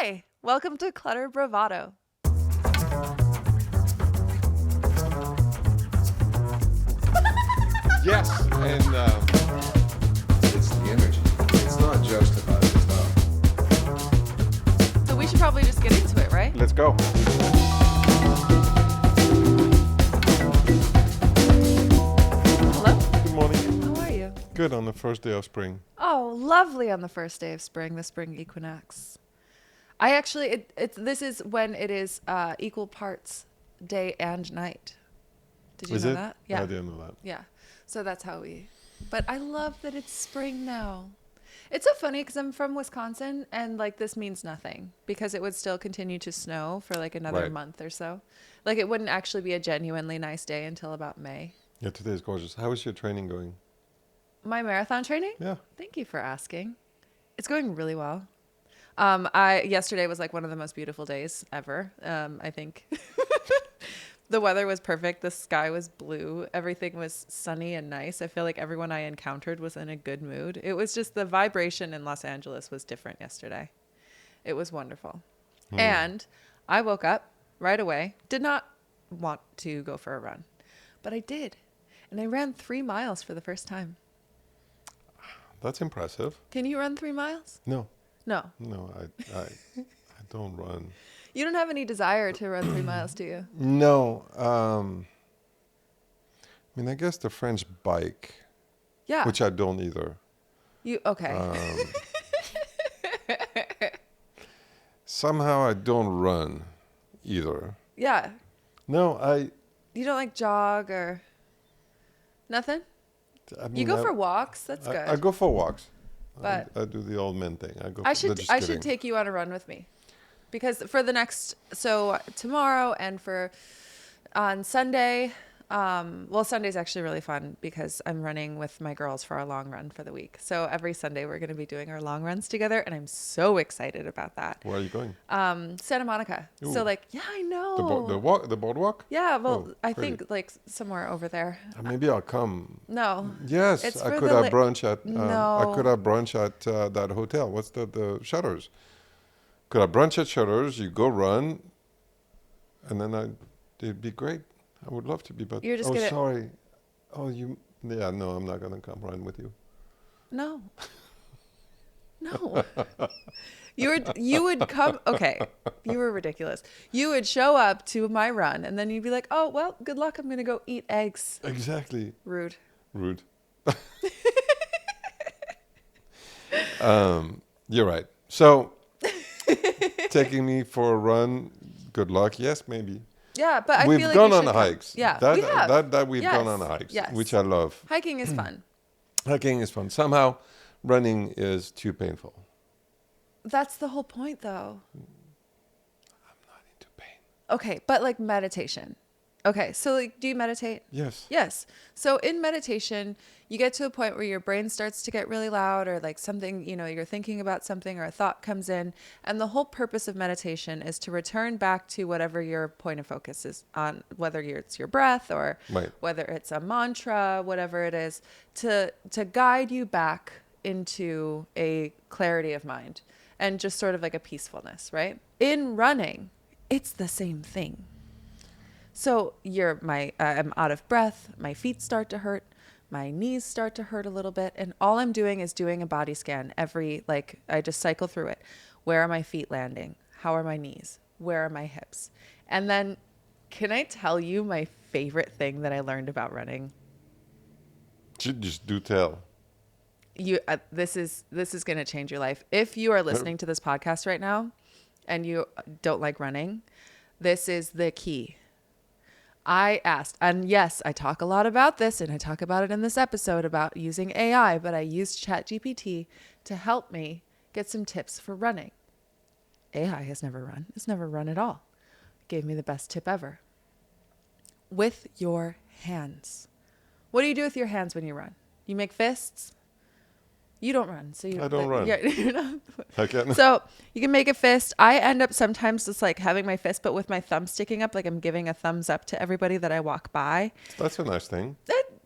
Hi, welcome to Clutter Bravado. Yes, and It's the energy. It's not just about the stuff. So we should probably just get into it, right? let's go. Hello? Good morning. How are you? Good on the first day of spring. Oh, lovely on the first day of spring, the spring equinox. I actually, this is when it is equal parts day and night. Did you Is know it? that? Yeah. I didn't know that. Yeah. So that's how but I love that it's spring now. It's so funny because I'm from Wisconsin and like this means nothing because it would still continue to snow for like another Right. month or so. Like it wouldn't actually be a genuinely nice day until about May. Yeah, today is gorgeous. How is your training going? My marathon training? Yeah. Thank you for asking. It's going really well. Yesterday was like one of the most beautiful days ever. I think the weather was perfect. The sky was blue. Everything was sunny and nice. I feel like everyone I encountered was in a good mood. It was just the vibration in Los Angeles was different yesterday. It was wonderful. And I woke up right away. Did not want to go for a run, but I did. And I ran 3 miles for the first time. That's impressive. Can you run 3 miles? No, No. I don't run. You don't have any desire to run 3 miles, do you? No. I mean, I guess the French bike, Yeah. which I don't either. Okay. Somehow I don't run either. Yeah. No, You don't like jog or nothing? I mean, You go for walks. That's good. I go for walks. But I do the old man thing. I Just should kidding. take you on a run with me. Because for the next tomorrow and on Sunday, Sunday's actually really fun because I'm running with my girls for our long run for the week. So every Sunday we're going to be doing our long runs together and I'm so excited about that. Where are you going? Santa Monica. Ooh. So yeah, I know. The boardwalk? Yeah, well, Oh, I pretty. think like somewhere over there. Maybe I'll come. No. Yes, It's I for could the have brunch at. No. I could have brunch at that hotel. What's the Shutters? Could have brunch at Shutters. You go run, and then it'd be great. I would love to be, but You're just gonna- sorry. Oh, you. Yeah, no, I'm not gonna come run with you. No. No. You would come. Okay. You were ridiculous. You would show up to my run and then you'd be like, oh, well, good luck. I'm going to go eat eggs. Exactly. Rude. Rude. You're right. So, taking me for a run. Good luck. Yes, maybe. Yeah, but I We've feel like gone you on should come. hikes. Yeah, that, we have. That we've Yes, gone on hikes, yes. which I love. Hiking is fun. Hiking is fun. Somehow, running is too painful. That's the whole point, though. I'm not into pain. Okay, but like meditation. Okay, so like, do you meditate? Yes. Yes. So in meditation, you get to a point where your brain starts to get really loud or like something, you're thinking about something or a thought comes in. And the whole purpose of meditation is to return back to whatever your point of focus is on, whether it's your breath or Right. whether it's a mantra, whatever it is, to guide you back into a clarity of mind and just sort of like a peacefulness, right? In running, it's the same thing. So I'm out of breath. My feet start to hurt. My knees start to hurt a little bit. And all I'm doing is doing a body scan I just cycle through it. Where are my feet landing? How are my knees? Where are my hips? And then can I tell you my favorite thing that I learned about running? Just do tell. This is going to change your life. If you are listening to this podcast right now and you don't like running, this is the key. I asked, and yes, I talk a lot about this and I talk about it in this episode about using AI, but I used ChatGPT to help me get some tips for running. AI has never run. It's never run at all. It gave me the best tip ever. With your hands. What do you do with your hands when you run? You make fists? You don't run, so you I don't run. Yeah, you're not. I can. So you can make a fist. I end up sometimes just like having my fist, but with my thumb sticking up, like I'm giving a thumbs up to everybody that I walk by. That's a nice thing.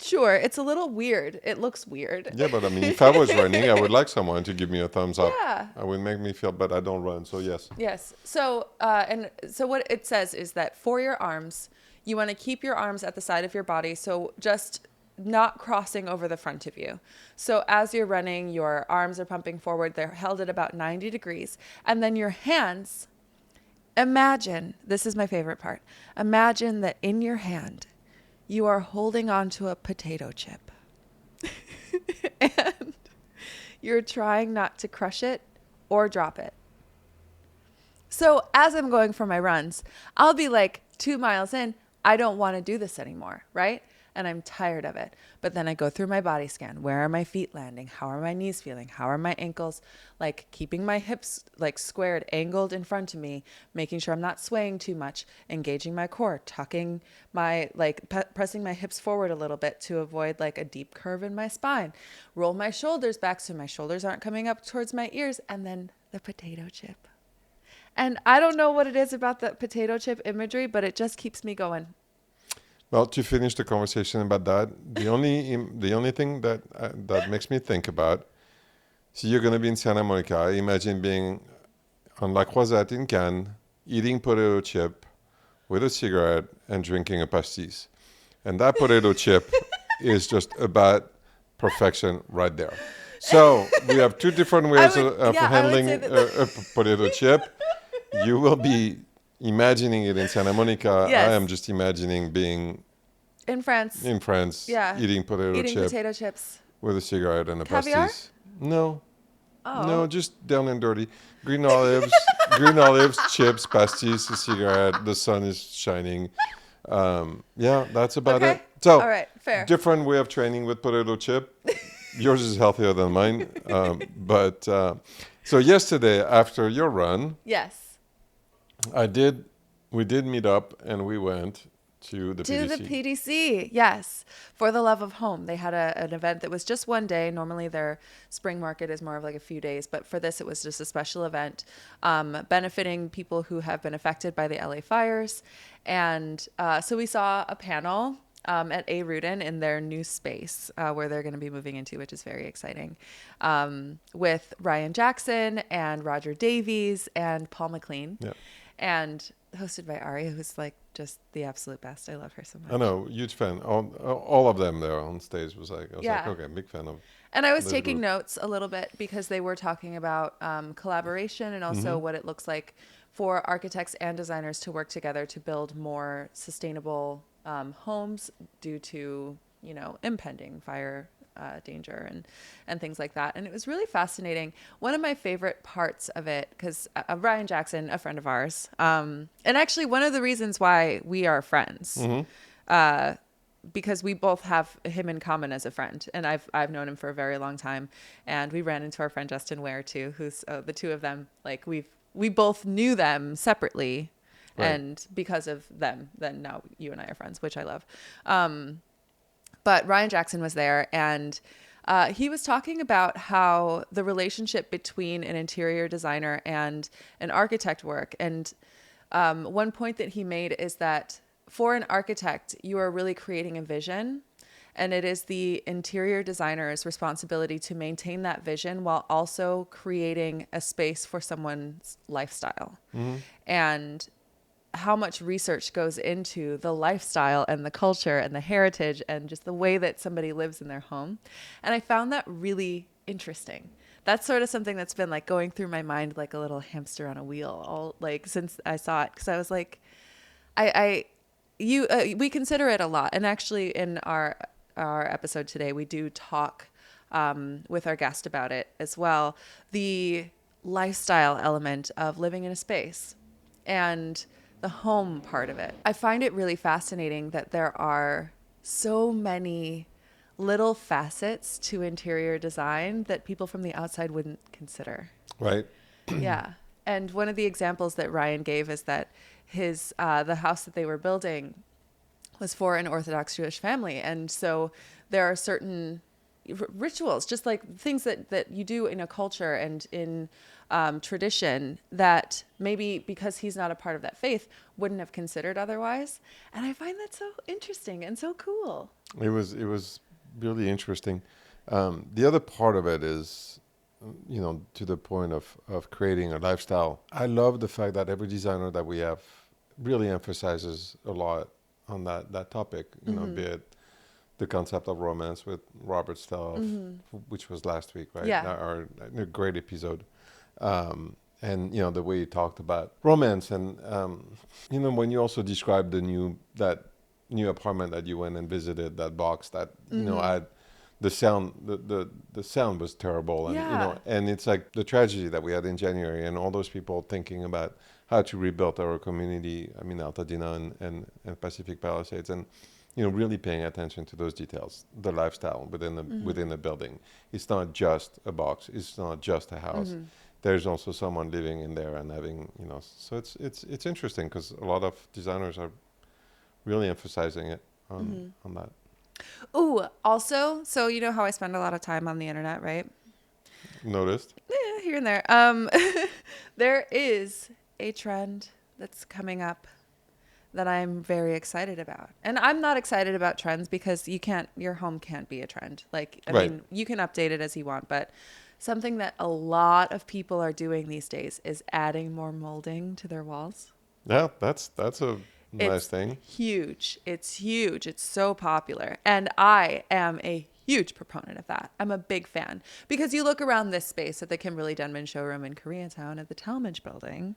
Sure, it's a little weird. It looks weird. Yeah, but I mean, if I was running, I would like someone to give me a thumbs up. Yeah. I would make me feel, but I don't run, so yes. Yes. So, and so what it says is that for your arms, you want to keep your arms at the side of your body. So just not crossing over the front of you. So as you're running, your arms are pumping forward. They're held at about 90 degrees. And then your hands, imagine, this is my favorite part. Imagine that in your hand, you are holding onto a potato chip. And you're trying not to crush it or drop it. So as I'm going for my runs, I'll be like 2 miles in, I don't want to do this anymore, right? And I'm tired of it. But then I go through my body scan. Where are my feet landing? How are my knees feeling? How are my ankles? Like keeping my hips like squared, angled in front of me, making sure I'm not swaying too much, engaging my core, tucking my, like pressing my hips forward a little bit to avoid like a deep curve in my spine. Roll my shoulders back so my shoulders aren't coming up towards my ears. And then the potato chip. And I don't know what it is about the potato chip imagery, but it just keeps me going. Well, to finish the conversation about that, the only thing that makes me think about, so you're going to be in Santa Monica. Imagine being on La Croisette in Cannes, eating potato chip with a cigarette and drinking a pastis. And that potato chip is just about perfection right there. So we have two different ways of handling a potato chip. You will be imagining it in Santa Monica. Yes. I am just imagining being in France. Eating potato chips with a cigarette and a Caviar? pastis. No. Oh. No, just down and dirty. Green olives, chips, pastis, a cigarette. The sun is shining. Yeah, that's about it. So, all right, fair. Different way of training with potato chip. Yours is healthier than mine. So yesterday after your run, yes, we did meet up and we went to the PDC. the PDC, yes, for the love of home. They had an event that was just one day. Normally their spring market is more of like a few days, but for this it was just a special event benefiting people who have been affected by the LA fires. And so we saw a panel at A. Rudin in their new space where they're going to be moving into, which is very exciting, with Ryan Jackson and Roger Davies and Paul McLean. Yeah. And hosted by Ari, who's like just the absolute best. I love her so much. I know, huge fan. All of them there on stage was like, I was like, okay, big fan of. And I was taking notes a little bit because they were talking about collaboration and also what it looks like for architects and designers to work together to build more sustainable homes due to, impending fire danger and things like that. And it was really fascinating. One of my favorite parts of it, because Ryan Jackson, a friend of ours, and actually one of the reasons why we are friends, because we both have him in common as a friend, and I've known him for a very long time, and we ran into our friend Justin Ware too, who's the two of them, like we both knew them separately. Right. And because of them, then now you and I are friends, which I love. But Ryan Jackson was there, and he was talking about how the relationship between an interior designer and an architect work. And one point that he made is that for an architect, you are really creating a vision, and it is the interior designer's responsibility to maintain that vision while also creating a space for someone's lifestyle. And how much research goes into the lifestyle and the culture and the heritage and just the way that somebody lives in their home. And I found that really interesting. That's sort of something that's been like going through my mind like a little hamster on a wheel all like since I saw it, because I was like, we consider it a lot. And actually in our episode today, we do talk with our guest about it as well. The lifestyle element of living in a space and the home part of it. I find it really fascinating that there are so many little facets to interior design that people from the outside wouldn't consider. Right. Yeah. And one of the examples that Ryan gave is that his the house that they were building was for an Orthodox Jewish family. And so there are certain, rituals, just like things that you do in a culture and in tradition that maybe because he's not a part of that faith wouldn't have considered otherwise. And I find that so interesting and so cool. It was really interesting. The other part of it is, to the point of creating a lifestyle. I love the fact that every designer that we have really emphasizes a lot on that topic, be it the concept of romance with Robert Staff, which was last week, right? Yeah. A great episode. And, the way you talked about romance and, when you also described that new apartment that you went and visited, that box that, had the sound, the sound was terrible. And, and it's like the tragedy that we had in January and all those people thinking about how to rebuild our community. I mean, Altadena and Pacific Palisades, and, really paying attention to those details, the lifestyle within the building. It's not just a box. It's not just a house. There's also someone living in there and having, so it's interesting because a lot of designers are really emphasizing it on that. Oh, also, so you know how I spend a lot of time on the internet, right? Noticed? Yeah, here and there. There is a trend that's coming up that I'm very excited about. And I'm not excited about trends because your home can't be a trend. Like, I mean, you can update it as you want, but something that a lot of people are doing these days is adding more molding to their walls. Yeah, that's a nice thing. Huge. It's huge. It's so popular. And I am a huge proponent of that. I'm a big fan because you look around this space at the Kimberly Denman Showroom in Koreatown at the Talmadge building.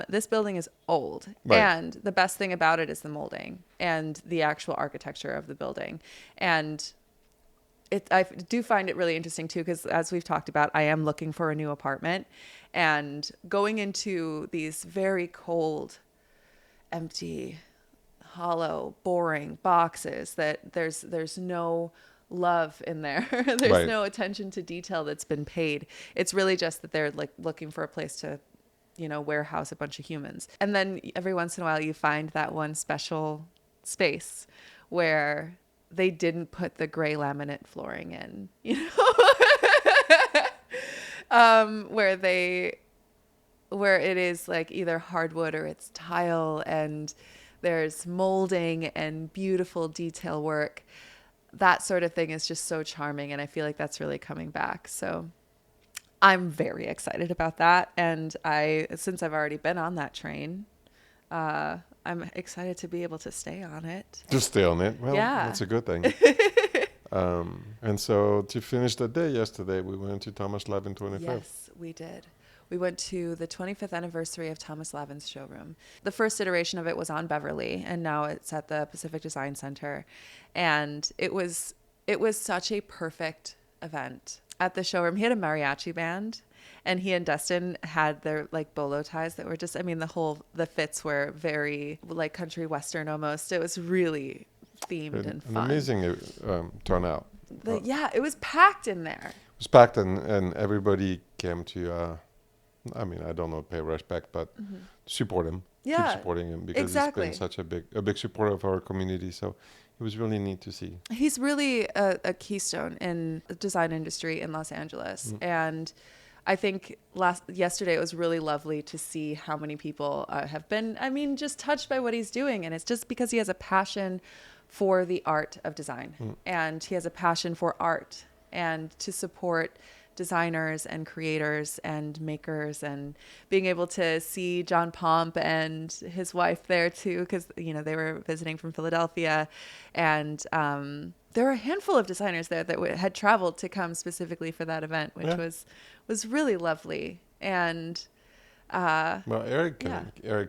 This building is old. Right. And the best thing about it is the molding and the actual architecture of the building. And I do find it really interesting too, because as we've talked about, I am looking for a new apartment and going into these very cold, empty, hollow, boring boxes that there's no love in there. There's no attention to detail that's been paid. It's really just that they're like looking for a place to, warehouse a bunch of humans. And then every once in a while you find that one special space where they didn't put the gray laminate flooring in, where it is like either hardwood or it's tile and there's molding and beautiful detail work. That sort of thing is just so charming. And I feel like that's really coming back. So I'm very excited about that. And since I've already been on that train, I'm excited to be able to stay on it. To stay on it. Well, that's a good thing. And so to finish the day yesterday, we went to Thomas Lavin 25th. Yes, we did. We went to the 25th anniversary of Thomas Lavin's showroom. The first iteration of it was on Beverly, and now it's at the Pacific Design Center. And it was such a perfect event. At the showroom, he had a mariachi band, and he and Dustin had their like bolo ties that were just, the fits were very like country western almost. It was really themed and fun. An amazing turnout. It was packed in there. It was packed, and everybody came to, I don't know, pay respect, but support him. Yeah, keep supporting him because he's been such a big supporter of our community. So it was really neat to see. He's really a keystone in the design industry in Los Angeles. And I think yesterday it was really lovely to see how many people have been, just touched by what he's doing. And it's just because he has a passion for the art of design and he has a passion for art and to support designers and creators and makers, and being able to see John Pomp and his wife there too, because they were visiting from Philadelphia, and there were a handful of designers there that had traveled to come specifically for that event, which was really lovely. And Eric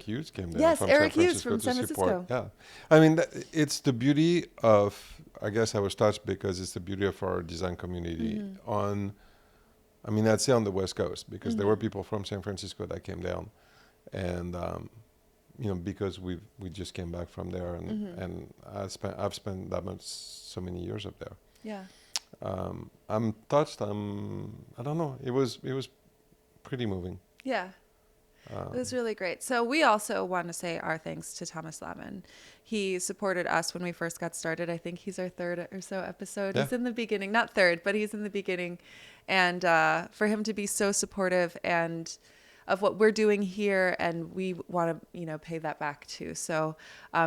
Hughes came there. Yes, from Eric San Hughes from San Francisco. Francisco. Yeah, it's the beauty of. I guess I was touched because it's the beauty of our design community I'd say on the West Coast, because there were people from San Francisco that came down, and because we just came back from there, and I've spent so many years up there. Yeah. I'm touched. I don't know. It was pretty moving. Yeah. It was really great. So we also want to say our thanks to Thomas Lavin. He supported us when we first got started. I think he's our third or so episode. Yeah. He's in the beginning, not third, but he's in the beginning. And for him to be so supportive and of what we're doing here, and we want to, pay that back too. So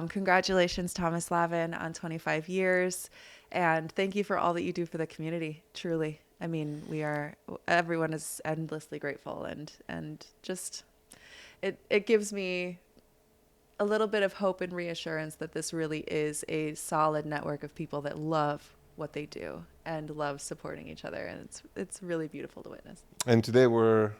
congratulations, Thomas Lavin, on 25 years. And thank you for all that you do for the community, truly. I mean, everyone is endlessly grateful and just... It gives me a little bit of hope and reassurance that this really is a solid network of people that love what they do and love supporting each other. And it's really beautiful to witness. And today we're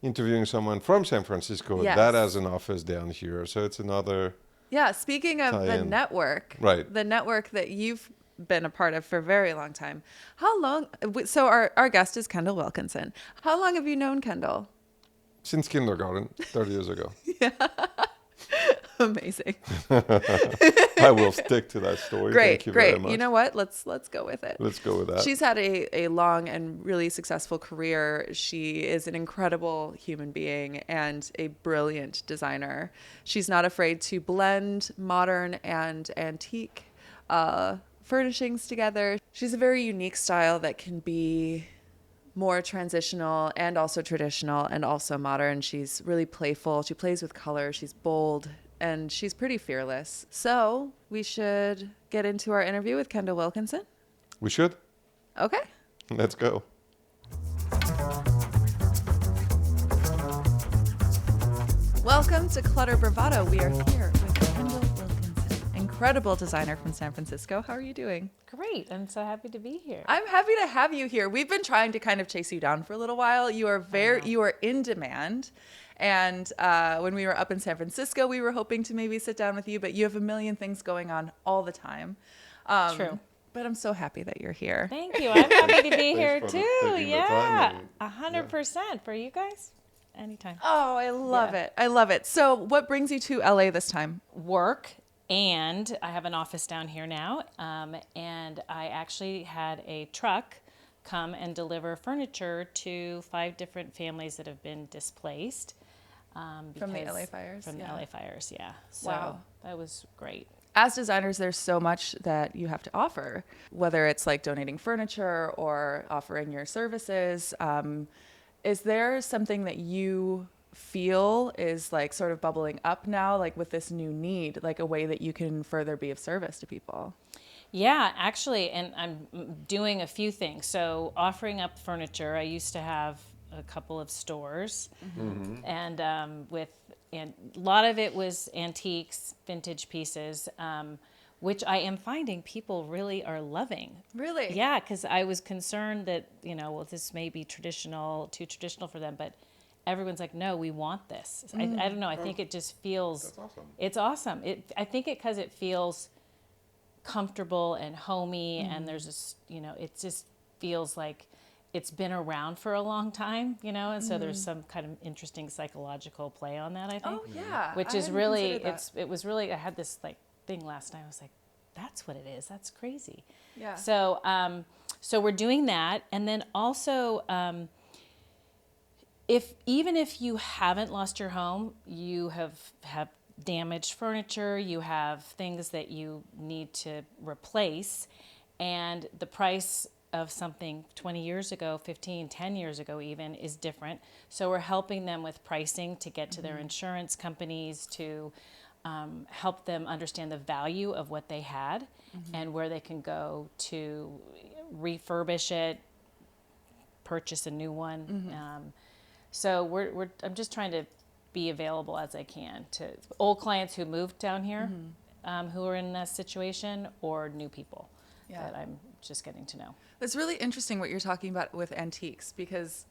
interviewing someone from San Francisco Yes. that has an office down here. So it's another... Yeah, speaking of the tie-in. network, Right. the network that you've been a part of for a very long time. How long? So our guest is Kendall Wilkinson. How long have you known Kendall? Since kindergarten, 30 years ago. Amazing. I will stick to that story. Great, Thank you great. very much. You know what? Let's go with it. Let's go with that. She's had a long and really successful career. She is an incredible human being and a brilliant designer. She's not afraid to blend modern and antique furnishings together. She's a very unique style that can be more transitional and also traditional and also modern. She's really playful. She plays with color. She's bold and she's pretty fearless. So we should get into our interview with Kendall Wilkinson. We should. Okay. Let's go. Welcome to Clutter Bravado. We are here with Kendall Wilkinson, incredible designer from San Francisco. How are you doing? Great. I'm so happy to be here. I'm happy to have you here. We've been trying to kind of chase you down for a little while. You are in demand. And when we were up in San Francisco, we were hoping to maybe sit down with you, but you have a million things going on all the time. True. But I'm so happy that you're here. Thank you. I'm happy to be here for too. taking the Yeah. time 100% for you guys. Anytime. Oh, I love Yeah. it. I love it. So what brings you to LA this time? Work. And I have an office down here now. And I actually had a truck come and deliver furniture to 5 different families that have been displaced. From the LA fires? From the Yeah. LA fires, yeah. So Wow. that was great. As designers, there's so much that you have to offer, whether it's like donating furniture or offering your services. Is there something that you feel is like sort of bubbling up now, like with this new need, like a way that you can further be of service to people? Yeah, actually, and I'm doing a few things. So offering up furniture, I used to have a couple of stores, and and a lot of it was antiques, vintage pieces, which I am finding people really are loving. Really? Yeah, because I was concerned that, this may be too traditional for them, but everyone's like, no, we want this. I don't know. I think it just feels... That's awesome. It's awesome. I think because it feels comfortable and homey, and there's this, it just feels like it's been around for a long time, and so there's some kind of interesting psychological play on that, I think. Oh, yeah. Which I is hadn't really, considered that. it was really, I had this like thing last night. I was like, that's what it is. That's crazy. Yeah. So, so we're doing that. And then also, even if you haven't lost your home, you have damaged furniture, you have things that you need to replace, and the price of something 20 years ago, 15, 10 years ago even, is different. So we're helping them with pricing to get to their insurance companies, to help them understand the value of what they had and where they can go to refurbish it, purchase a new one. So I'm just trying to be available as I can to old clients who moved down here, who are in that situation, or new people that I'm just getting to know. It's really interesting what you're talking about with antiques, because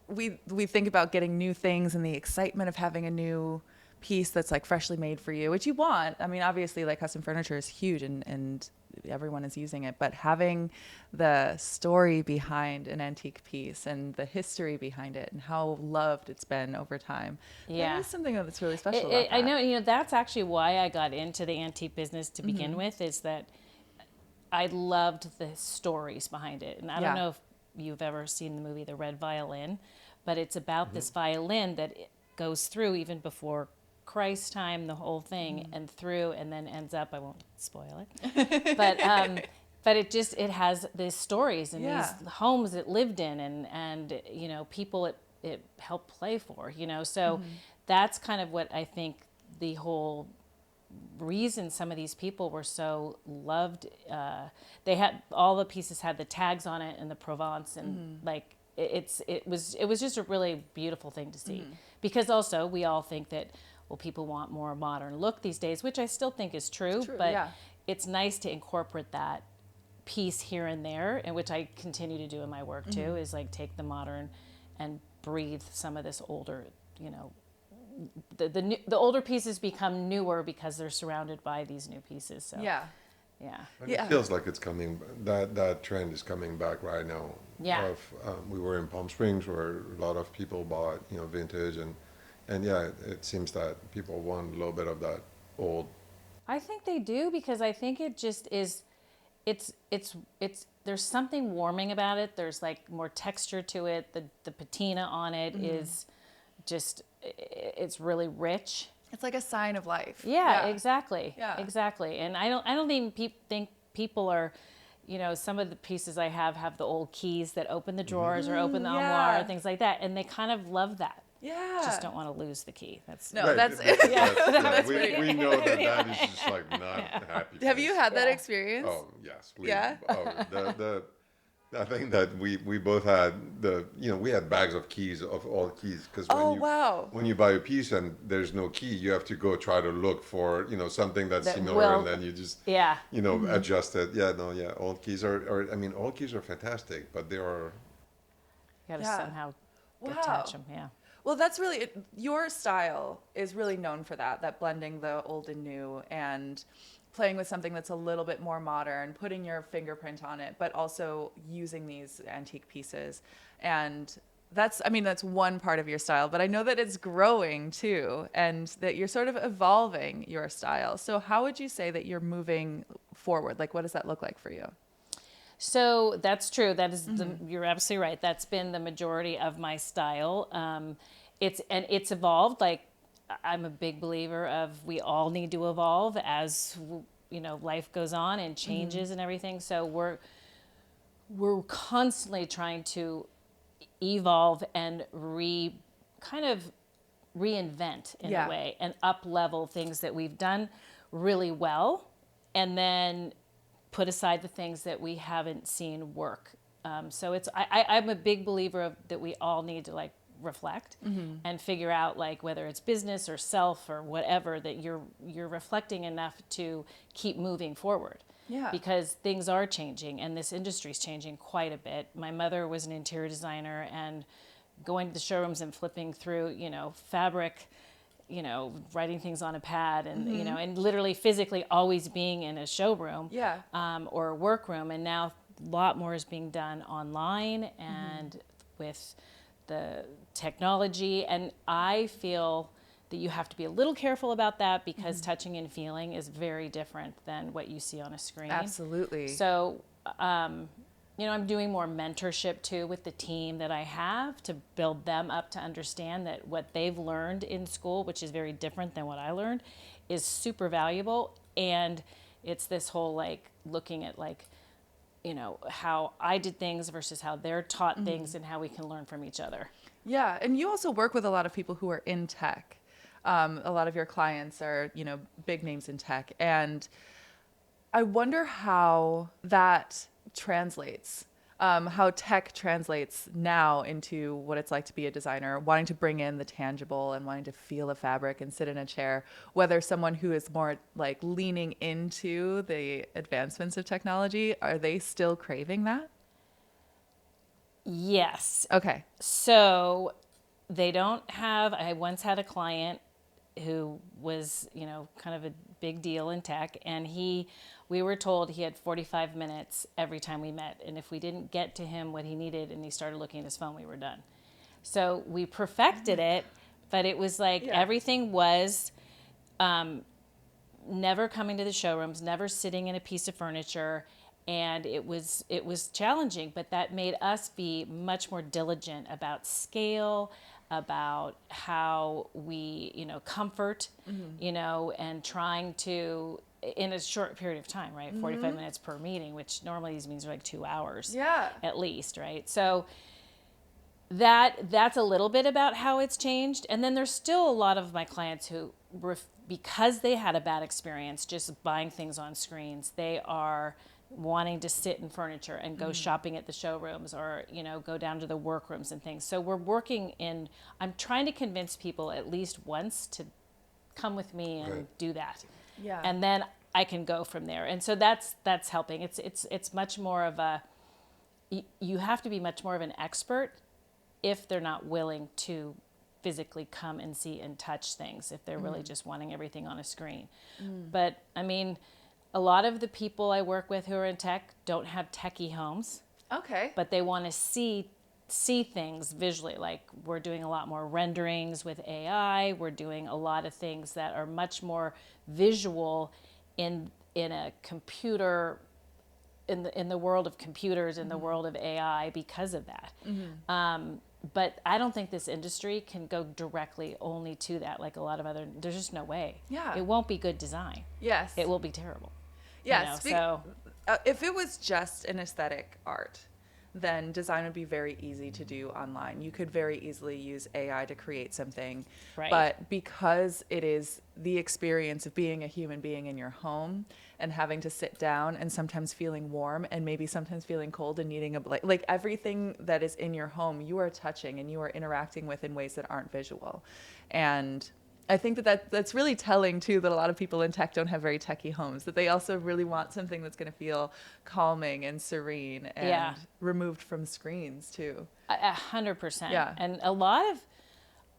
we think about getting new things and the excitement of having a new piece that's like freshly made for you, which you want. I mean, obviously, like custom furniture is huge and everyone is using it, but having the story behind an antique piece and the history behind it and how loved it's been over time, that is something that's really special about that. I know, that's actually why I got into the antique business to begin with, is that I loved the stories behind it. And I don't know if you've ever seen the movie The Red Violin, but it's about this violin that goes through even before Christ time, the whole thing, and through, and then ends up, I won't spoil it, but it has these stories and Yeah. these homes it lived in, and you know, people it helped play for, you know, so that's kind of what I think the whole reason some of these people were so loved. They had, all the pieces had the tags on it and the Provence, and like it was just a really beautiful thing to see, because also we all think that, well, people want more modern look these days, which I still think is true, but yeah. it's nice to incorporate that piece here and there, and which I continue to do in my work too, is like take the modern and breathe some of this older, you know, the older pieces become newer because they're surrounded by these new pieces. So Yeah. yeah. And Yeah. it feels like it's coming. That trend is coming back right now. Yeah. We were in Palm Springs where a lot of people bought, you know, vintage, and yeah, it seems that people want a little bit of that old. I think they do, because I think it just is, it's there's something warming about it. There's like more texture to it. The patina on it is just, it's really rich. It's like a sign of life. Yeah, exactly. Yeah. Exactly. And I don't even think people are, you know, some of the pieces I have the old keys that open the drawers or open the armoire, things like that, and they kind of love that. Yeah. Just don't want to lose the key. That's No, Right, that's we know that is just like not happy. Have you had that Yeah. experience? Oh yes. Yeah? I think that we both had we had bags of keys, of all keys, because wow. when you buy a piece and there's no key, you have to go try to look for something that's That similar, will- and then you just yeah. adjust it. Old keys are I mean, old keys are fantastic, but they are. You got to Yeah. somehow Wow. attach them. Yeah. Well, that's really your style is really known for that blending the old and new, and playing with something that's a little bit more modern, putting your fingerprint on it, but also using these antique pieces. And that's one part of your style, but I know that it's growing too, and that you're sort of evolving your style. So how would you say that you're moving forward? Like, what does that look like for you? So that's true. That is you're absolutely right. That's been the majority of my style. It's evolved. Like, I'm a big believer of, we all need to evolve as life goes on and changes and everything. So we're constantly trying to evolve and kind of reinvent in a way, and up level things that we've done really well, and then put aside the things that we haven't seen work. So I'm a big believer of that we all need to like reflect and figure out, like, whether it's business or self or whatever, that you're reflecting enough to keep moving forward. Yeah. Because things are changing, and this industry is changing quite a bit. My mother was an interior designer, and going to the showrooms and flipping through, fabric, writing things on a pad, and and literally physically always being in a showroom, or a workroom. And now a lot more is being done online and with the technology. And I feel that you have to be a little careful about that, because touching and feeling is very different than what you see on a screen. Absolutely. So, I'm doing more mentorship too with the team that I have, to build them up to understand that what they've learned in school, which is very different than what I learned, is super valuable. And it's this whole, like, looking at, like, how I did things versus how they're taught things, and how we can learn from each other. Yeah, and you also work with a lot of people who are in tech. A lot of your clients are, big names in tech. And I wonder how that translates, how tech translates now into what it's like to be a designer, wanting to bring in the tangible and wanting to feel a fabric and sit in a chair, whether someone who is more like leaning into the advancements of technology, are they still craving that? Yes. Okay. So they don't have, I once had a client who was, kind of a big deal in tech, and we were told he had 45 minutes every time we met. And if we didn't get to him what he needed and he started looking at his phone, we were done. So we perfected it, but it was like everything was never coming to the showrooms, never sitting in a piece of furniture. And it was challenging, but that made us be much more diligent about scale, about how we, comfort, and trying to, in a short period of time, right? 45 minutes per meeting, which normally these meetings are like 2 hours at least, right? So that's a little bit about how it's changed. And then there's still a lot of my clients who, because they had a bad experience just buying things on screens, they are wanting to sit in furniture and go shopping at the showrooms, or go down to the workrooms and things. So I'm trying to convince people at least once to come with me and do that, and then I can go from there. And so that's helping. It's much more of a, you have to be much more of an expert if they're not willing to physically come and see and touch things, if they're really just wanting everything on a screen. But I mean, a lot of the people I work with who are in tech don't have techie homes. Okay. But they want to see things visually. Like, we're doing a lot more renderings with AI. We're doing a lot of things that are much more visual in a computer, in the world of computers, in the world of AI, because of that. But I don't think this industry can go directly only to that, like a lot of other. There's just no way. Yeah. It won't be good design. Yes. It will be terrible. Yes. So if it was just an aesthetic art, then design would be very easy to do online. You could very easily use AI to create something. Right. But because it is the experience of being a human being in your home and having to sit down and sometimes feeling warm and maybe sometimes feeling cold and needing like everything that is in your home, you are touching and you are interacting with in ways that aren't visual. And I think that's really telling too, that a lot of people in tech don't have very techy homes, that they also really want something that's going to feel calming and serene and removed from screens too. 100%. Yeah. And a lot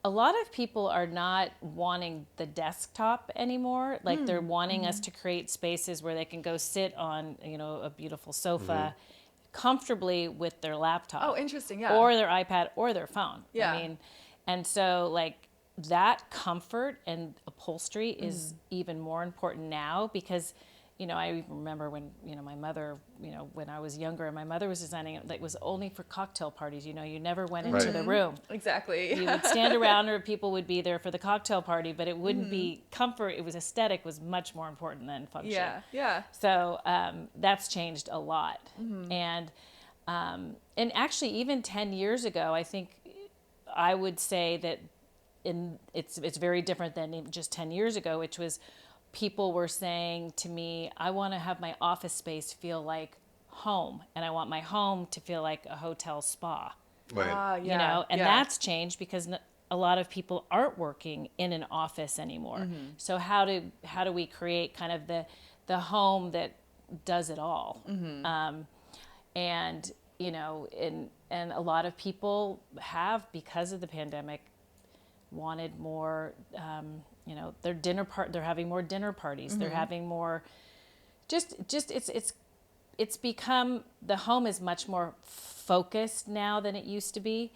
of people are not wanting the desktop anymore. Like, they're wanting us to create spaces where they can go sit on, a beautiful sofa comfortably with their laptop. Oh, interesting. Yeah. Or their iPad or their phone. Yeah. I mean, and so like, that comfort and upholstery is even more important now, because I remember when my mother, when I was younger and my mother was designing it, that was only for cocktail parties. You never went into the room. Exactly. You would stand around, or people would be there for the cocktail party, but it wouldn't be comfort. It was aesthetic was much more important than function. Yeah. So that's changed a lot. And actually, even 10 years ago, I think I would say that it's very different than even just 10 years ago, which was, people were saying to me, I want to have my office space feel like home, and I want my home to feel like a hotel spa. Right. And that's changed because a lot of people aren't working in an office anymore. So how do we create kind of the home that does it all? And a lot of people have, because of the pandemic, wanted more, they're having more dinner parties. They're having more, it's become, the home is much more focused now than it used to be.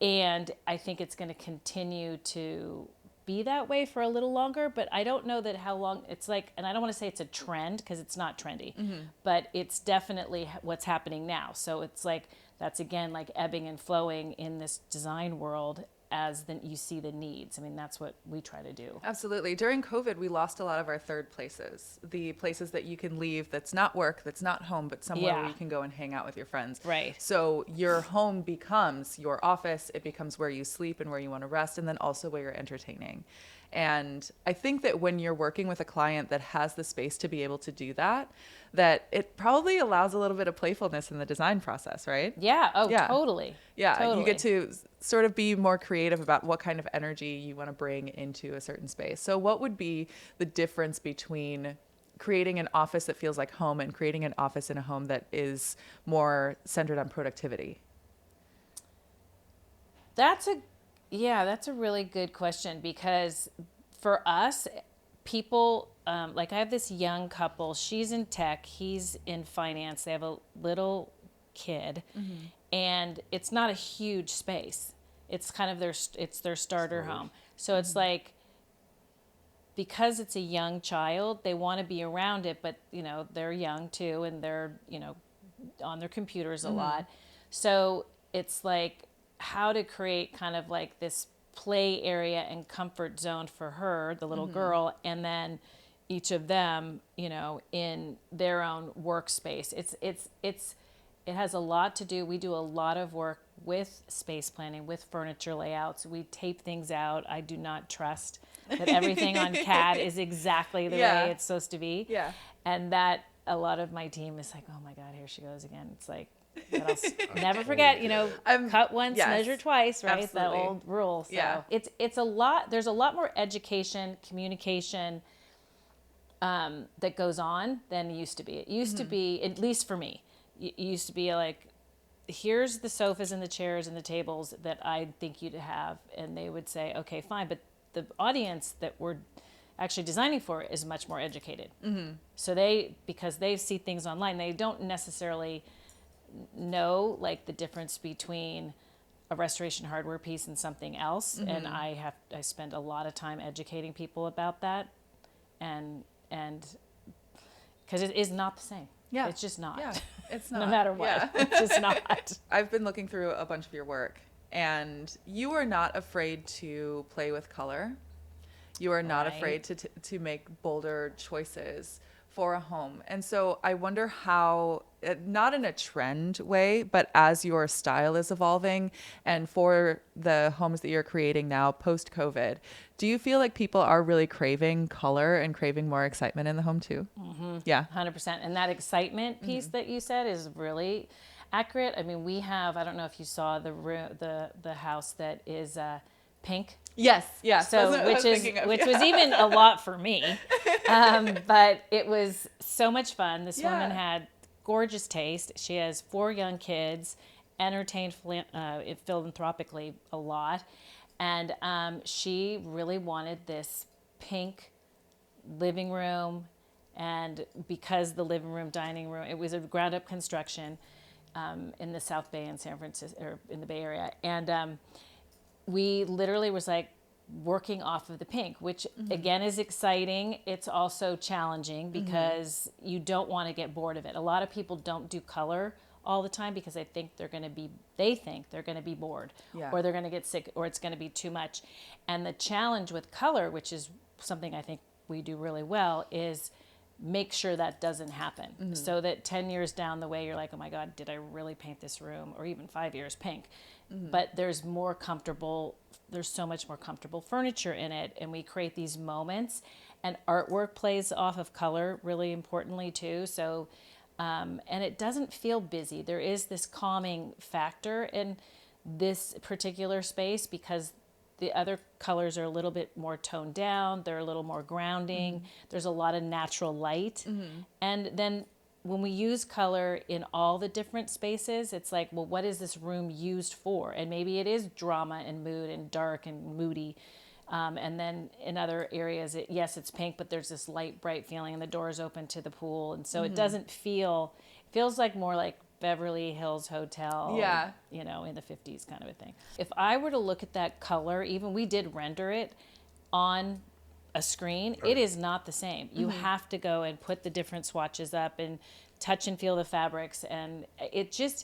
And I think it's going to continue to be that way for a little longer, but I don't know that how long it's like, and I don't want to say it's a trend, because it's not trendy, but it's definitely what's happening now. So it's like, that's again, like ebbing and flowing in this design world as you see the needs. I mean, that's what we try to do. Absolutely. During COVID, we lost a lot of our third places, the places that you can leave that's not work, that's not home, but somewhere where you can go and hang out with your friends. Right. So your home becomes your office. It becomes where you sleep and where you want to rest, and then also where you're entertaining. And I think that when you're working with a client that has the space to be able to do that, that it probably allows a little bit of playfulness in the design process, right? Yeah. Oh, Yeah. Totally. Yeah. Totally. You get to sort of be more creative about what kind of energy you want to bring into a certain space. So what would be the difference between creating an office that feels like home and creating an office in a home that is more centered on productivity? That's a really good question, because for us, people, like I have this young couple, she's in tech, he's in finance, they have a little kid, and it's not a huge space. It's kind of their starter home. So it's like, because it's a young child, they want to be around it, but they're young too, and they're on their computers a lot. So it's like, how to create kind of like this play area and comfort zone for her, the little girl, and then each of them, you know, in their own workspace. It has a lot to do. We do a lot of work with space planning, with furniture layouts. We tape things out. I do not trust that everything on CAD is exactly the way it's supposed to be. Yeah. And that a lot of my team is like, oh my God, here she goes again. It's like, but I'll never forget, you know, cut once, measure twice, right? It's that old rule. So it's a lot. There's a lot more education, communication that goes on than it used to be. It used to be, at least for me, it used to be like, here's the sofas and the chairs and the tables that I think you to have. And they would say, okay, fine. But the audience that we're actually designing for is much more educated. So because they see things online, they don't necessarily know like the difference between a restoration hardware piece and something else. And I spend a lot of time educating people about that. And because it is not the same. Yeah. It's just not. Yeah, it's not. No matter what. Yeah. It's just not. I've been looking through a bunch of your work, and you are not afraid to play with color. You are not afraid to make bolder choices for a home. And so I wonder how, not in a trend way, but as your style is evolving and for the homes that you're creating now post-COVID, do you feel like people are really craving color and craving more excitement in the home too? Yeah. 100%. And that excitement piece that you said is really accurate. I mean, we have, I don't know if you saw the house that is pink. Yes. Yeah. So which was even a lot for me, but it was so much fun. This woman had gorgeous taste. She has 4 young kids, entertained philanthropically a lot, and she really wanted this pink living room. And because the living room, dining room, it was a ground up construction in the South Bay in San Francisco, or in the Bay Area, and we literally was like working off of the pink, which again is exciting. It's also challenging because you don't want to get bored of it. A lot of people don't do color all the time because they think they're going to be bored, or they're going to get sick, or it's going to be too much. And the challenge with color, which is something I think we do really well, is make sure that doesn't happen. So that 10 years down the way, you're like, oh my God, did I really paint this room? Or even 5 years pink. But there's so much more comfortable furniture in it. And we create these moments, and artwork plays off of color really importantly too. So, and it doesn't feel busy. There is this calming factor in this particular space because the other colors are a little bit more toned down. They're a little more grounding. There's a lot of natural light. And then when we use color in all the different spaces, it's like, well, what is this room used for? And maybe it is drama and mood and dark and moody. And then in other areas, it's pink, but there's this light, bright feeling, and the door's open to the pool. And so it feels like more like Beverly Hills Hotel, you know, in the 50s kind of a thing. If I were to look at that color, even we did render it on a screen, it is not the same. You have to go and put the different swatches up and touch and feel the fabrics. And it's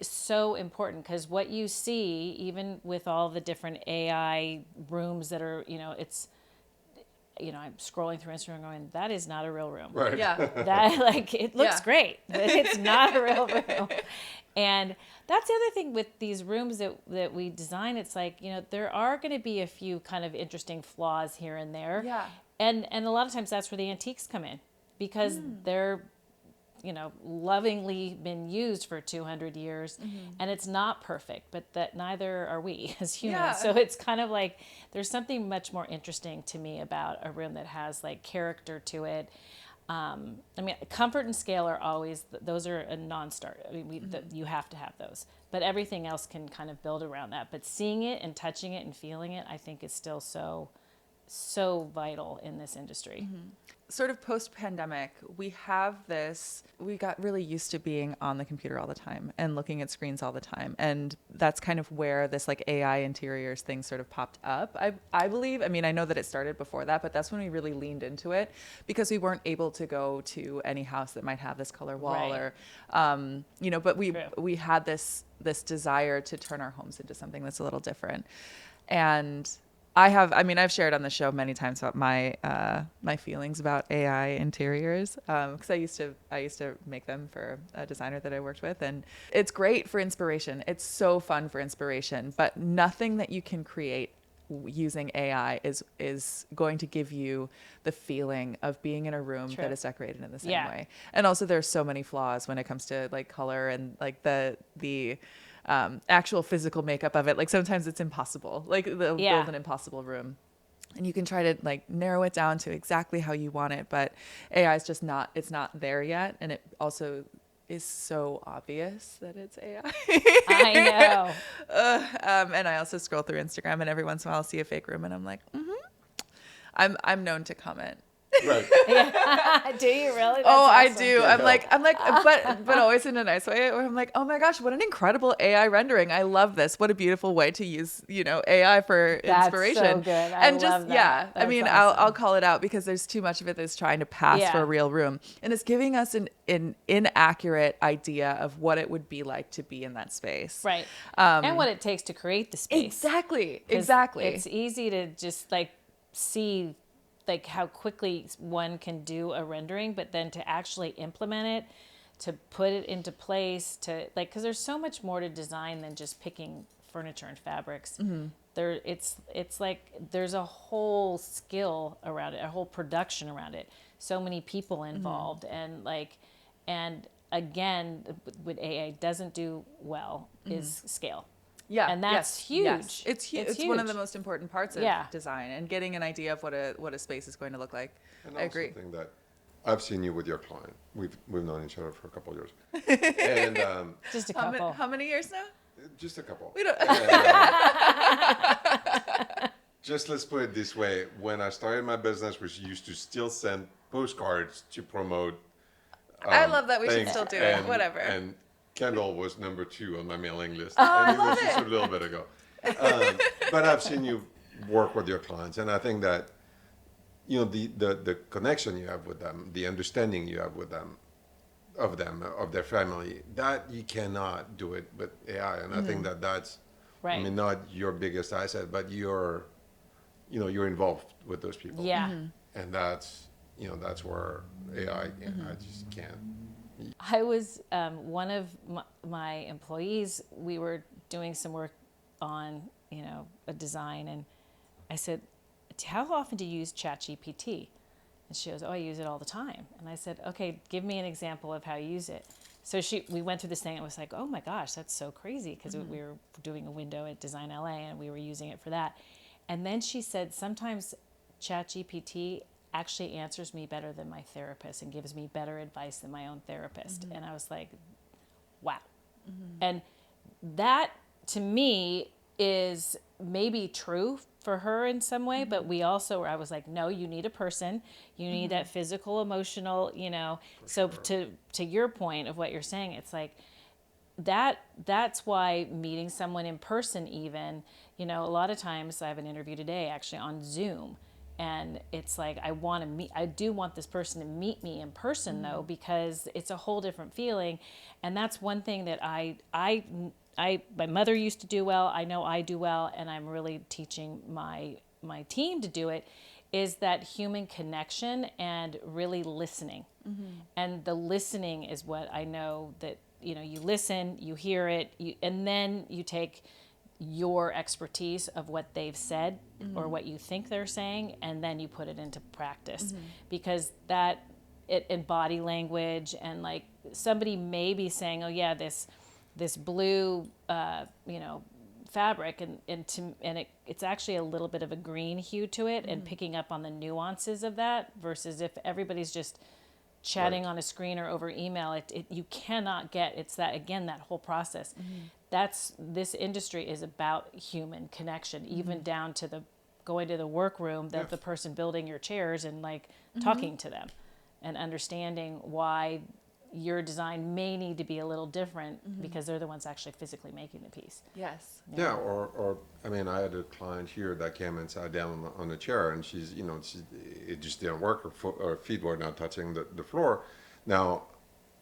so important because what you see, even with all the different AI rooms that are, I'm scrolling through Instagram going, that is not a real room. Right. Yeah. That it looks great, but it's not a real room. And that's the other thing with these rooms that we design. It's like, there are going to be a few kind of interesting flaws here and there. Yeah. And a lot of times that's where the antiques come in because they're, lovingly been used for 200 years and it's not perfect, but that neither are we as humans. Yeah. So it's kind of like, there's something much more interesting to me about a room that has like character to it. Comfort and scale are always, those are a non-starter. You have to have those, but everything else can kind of build around that. But seeing it and touching it and feeling it, I think is still so so vital in this industry. Sort of post-pandemic, we got really used to being on the computer all the time and looking at screens all the time. And that's kind of where this like AI interiors thing sort of popped up. I believe, I mean, I know that it started before that, but that's when we really leaned into it because we weren't able to go to any house that might have this color wall Right. or, but True. we had this desire to turn our homes into something that's a little different. And I've shared on the show many times about my my feelings about AI interiors because I used to make them for a designer that I worked with, and it's great for inspiration. It's so fun for inspiration, but nothing that you can create using AI is going to give you the feeling of being in a room True. that is decorated in the same Yeah. way. And also, there's so many flaws when it comes to like color and like the actual physical makeup of it. Like sometimes it's impossible. Like they'll Yeah. build an impossible room, and you can try to like narrow it down to exactly how you want it, but AI is just not. It's not there yet, and it also is so obvious that it's AI. I know. And I also scroll through Instagram, and every once in a while I'll see a fake room, and I'm like, I'm known to comment. Right. Do you really? That's I awesome. do. I'm like, but always in a nice way. Where I'm like, oh my gosh, what an incredible AI rendering! I love this. What a beautiful way to use, AI for That's inspiration. so good. I And just love that. I mean, That's I'll awesome. call it out because there's too much of it that's trying to pass Yeah. for a real room, and it's giving us an inaccurate idea of what it would be like to be in that space. Right. And what it takes to create the space. Exactly. 'Cause Exactly. It's easy to just like see like how quickly one can do a rendering, but then to actually implement it, to put it into place, to like, because there's so much more to design than just picking furniture and fabrics. It's like there's a whole skill around it, a whole production around it, so many people involved, and again, what AI doesn't do well is scale. Yeah, And that's huge. Yes. It's huge. It's one of the huge. most important parts of Yeah. design and getting an idea of what a space is going to look like. And I agree. think that I've seen you with your client. We've known each other for a couple of years, and Just a How, couple. how many years now? just a couple. We don't. Just let's put it this way: when I started my business, we used to still send postcards to promote. I love that. We should things, still do it. Whatever. And Kendall was number 2 on my mailing list, Oh, and it was just a little bit ago. But I've seen you work with your clients, and I think that the connection you have with them, the understanding you have with them, of their family, that you cannot do it with AI. And I think that's, Right. I mean, not your biggest asset, but you're involved with those people. Yeah. And that's where AI, I just can't. I was one of my employees. We were doing some work on, a design, and I said, "How often do you use ChatGPT?" And she goes, "Oh, I use it all the time." And I said, "Okay, give me an example of how you use it." So we went through this thing. And it was like, "Oh my gosh, that's so crazy," because we were doing a window at Design LA, and we were using it for that. And then she said, "Sometimes ChatGPT actually answers me better than my therapist and gives me better advice than my own therapist." And I was like, wow. And that to me is maybe true for her in some way, but I was like, no, you need a person, you need that physical, emotional, so to your point of what you're saying, it's like that's why meeting someone in person, even, a lot of times I have an interview today actually on Zoom. And it's like, I do want this person to meet me in person though, because it's a whole different feeling. And that's one thing that my mother used to do well. I know I do well. And I'm really teaching my team to do it, is that human connection and really listening. And the listening is what I know that, you listen, you hear it, and then you take your expertise of what they've said or what you think they're saying, and then you put it into practice, because in body language, and like somebody may be saying, oh yeah, this blue fabric, and it's actually a little bit of a green hue to it, and picking up on the nuances of that, versus if everybody's just chatting on a screen or over email, you cannot get, it's that, again, that whole process. This industry is about human connection, even down to going to the workroom, that Yes. the person building your chairs and like talking to them and understanding why your design may need to be a little different because they're the ones actually physically making the piece. Yes. Yeah, or I mean, I had a client here that came and sat down on the chair, and she's, it just didn't work. Her feet were not touching the floor. Now,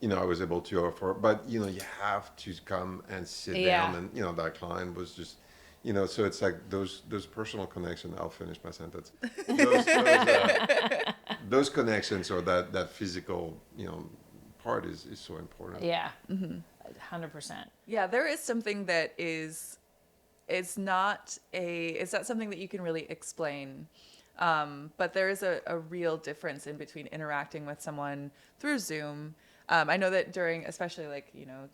I was able to offer, but you have to come and sit Yeah. down, and that client was just, so it's like those personal connections. I'll finish my sentence. Those connections, or that physical, part is so important. Yeah. 100%. Yeah, there is something that it's not something that you can really explain. But there is a real difference in between interacting with someone through Zoom. I know that especially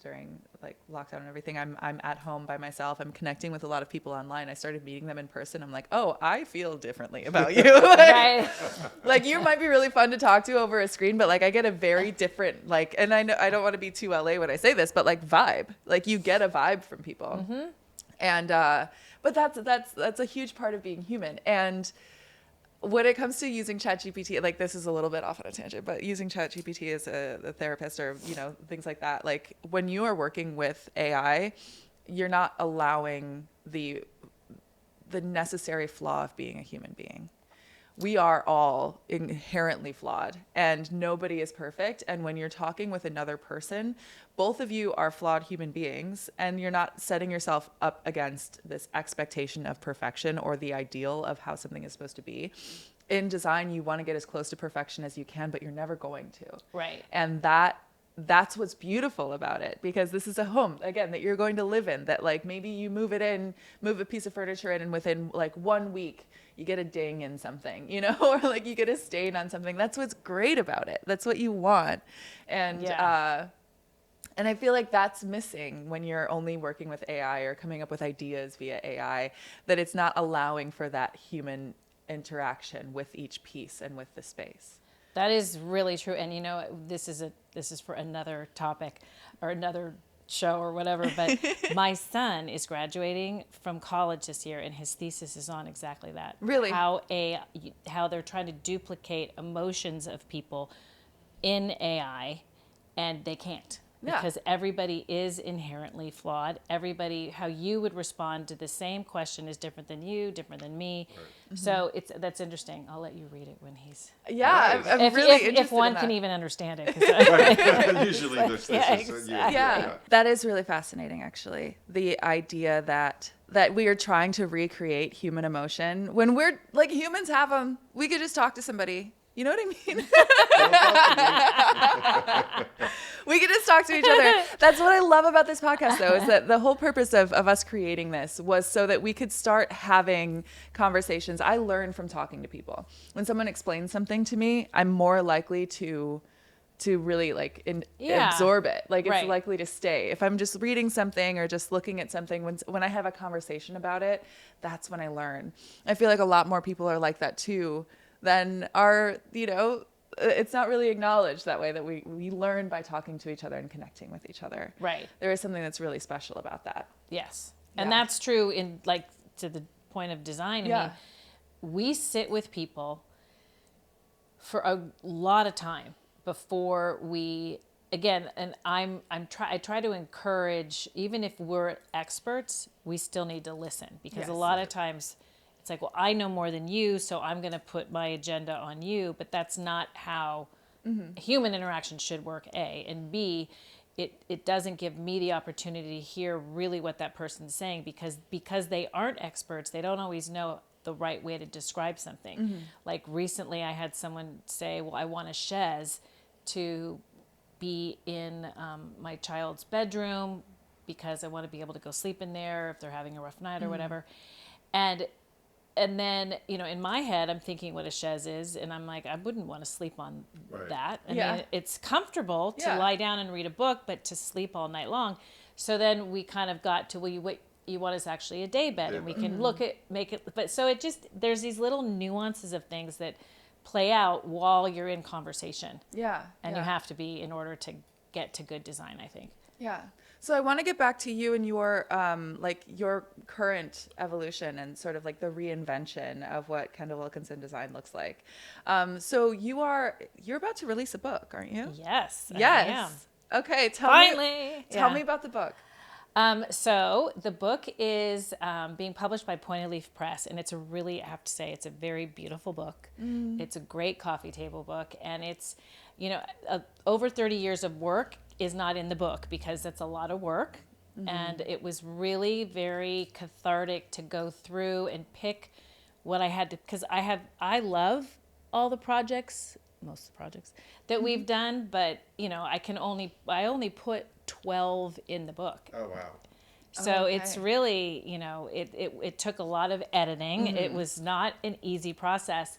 during like lockdown and everything, I'm at home by myself. I'm connecting with a lot of people online. I started meeting them in person. I'm like, oh, I feel differently about you. Right. Like you might be really fun to talk to over a screen, but like I get a very different and I know I don't want to be too LA when I say this, but like vibe. Like you get a vibe from people. And but that's a huge part of being human. And when it comes to using ChatGPT, like this is a little bit off on a tangent, but using ChatGPT as a therapist or, things like that, like when you are working with AI, you're not allowing the necessary flaw of being a human being. We are all inherently flawed and nobody is perfect. And when you're talking with another person, both of you are flawed human beings and you're not setting yourself up against this expectation of perfection or the ideal of how something is supposed to be. In design, you want to get as close to perfection as you can, but you're never going to. Right. And that's what's beautiful about it, because this is a home again that you're going to live in, that like maybe you move a piece of furniture in, and within like 1 week you get a ding in something, or like you get a stain on something. That's what's great about it. That's what you want. And and I feel like that's missing when you're only working with AI or coming up with ideas via AI, that it's not allowing for that human interaction with each piece and with the space. That is really true. And this is for another topic or another show or whatever, but my son is graduating from college this year and his thesis is on exactly that. Really? How they're trying to duplicate emotions of people in AI and they can't. Yeah. Because everybody is inherently flawed. How you would respond to the same question is different than you, different than me. Right. So that's interesting. I'll let you read it when he's. Yeah, Nice. I'm really interested if one in that. can even understand it. Right. Usually there's Yeah, this. Yeah, that is really fascinating, actually. The idea that we are trying to recreate human emotion when we're like, humans have them. We could just talk to somebody. You know what I mean? We can just talk to each other. That's what I love about this podcast, though, is that the whole purpose of us creating this was so that we could start having conversations. I learn from talking to people. When someone explains something to me, I'm more likely to really absorb it. Like it's likely to stay. If I'm just reading something or just looking at something, when I have a conversation about it, that's when I learn. I feel like a lot more people are like that too than are, it's not really acknowledged that way, that we learn by talking to each other and connecting with each other. Right. There is something that's really special about that. Yes. And Yeah. that's true in to the point of design. I mean, we sit with people for a lot of time before we, again, and I try to encourage, even if we're experts, we still need to listen, because a lot of times it's like, well, I know more than you, so I'm going to put my agenda on you. But that's not how human interaction should work, A. And B, it doesn't give me the opportunity to hear really what that person's saying, because they aren't experts. They don't always know the right way to describe something. Like recently I had someone say, well, I want a chaise to be in my child's bedroom because I want to be able to go sleep in there if they're having a rough night or whatever. And then, in my head, I'm thinking what a chaise is, and I'm like, I wouldn't want to sleep on that. I mean, it's comfortable to lie down and read a book, but to sleep all night long. So then we kind of got to, what you want is actually a day bed, and we can make it. But so there's these little nuances of things that play out while you're in conversation. Yeah. And you have to be in order to get to good design, I think. Yeah. So I want to get back to you and your like your current evolution and sort of like the reinvention of what Kendall Wilkinson design looks like. So you're about to release a book, aren't you? Yes. I am. Yes. Okay. Finally. Tell Yeah. me about the book. So the book is being published by Point of Leaf Press, and it's I have to say, it's a very beautiful book. It's a great coffee table book, and it's, over 30 years of work is not in the book because that's a lot of work. And it was really very cathartic to go through and pick what I had to, because I love all the projects, most of the projects that we've done, but I only put 12 in the book. Oh wow. So it's really, it took a lot of editing. It was not an easy process.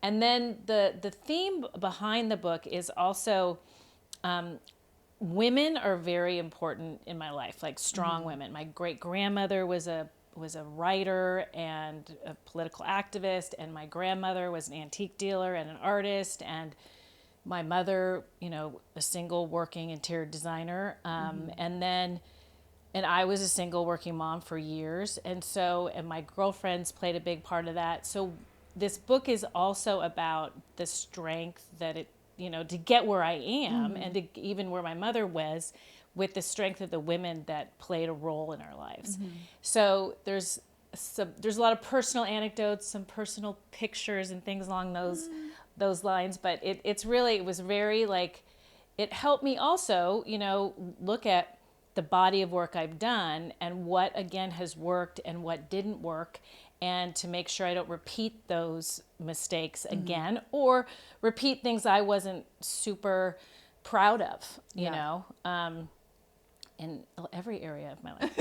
And then the theme behind the book is also women are very important in my life, like strong women. My great grandmother was a writer and a political activist, and my grandmother was an antique dealer and an artist, and my mother, a single working interior designer, and I was a single working mom for years, and my girlfriends played a big part of that. So this book is also about the strength that it, to get where I am and to even where my mother was, with the strength of the women that played a role in our lives. So there's a lot of personal anecdotes, some personal pictures and things along those lines, but it was very like, it helped me also, look at the body of work I've done and what again has worked and what didn't work, and to make sure I don't repeat those mistakes again or repeat things I wasn't super proud of, you know, in every area of my life.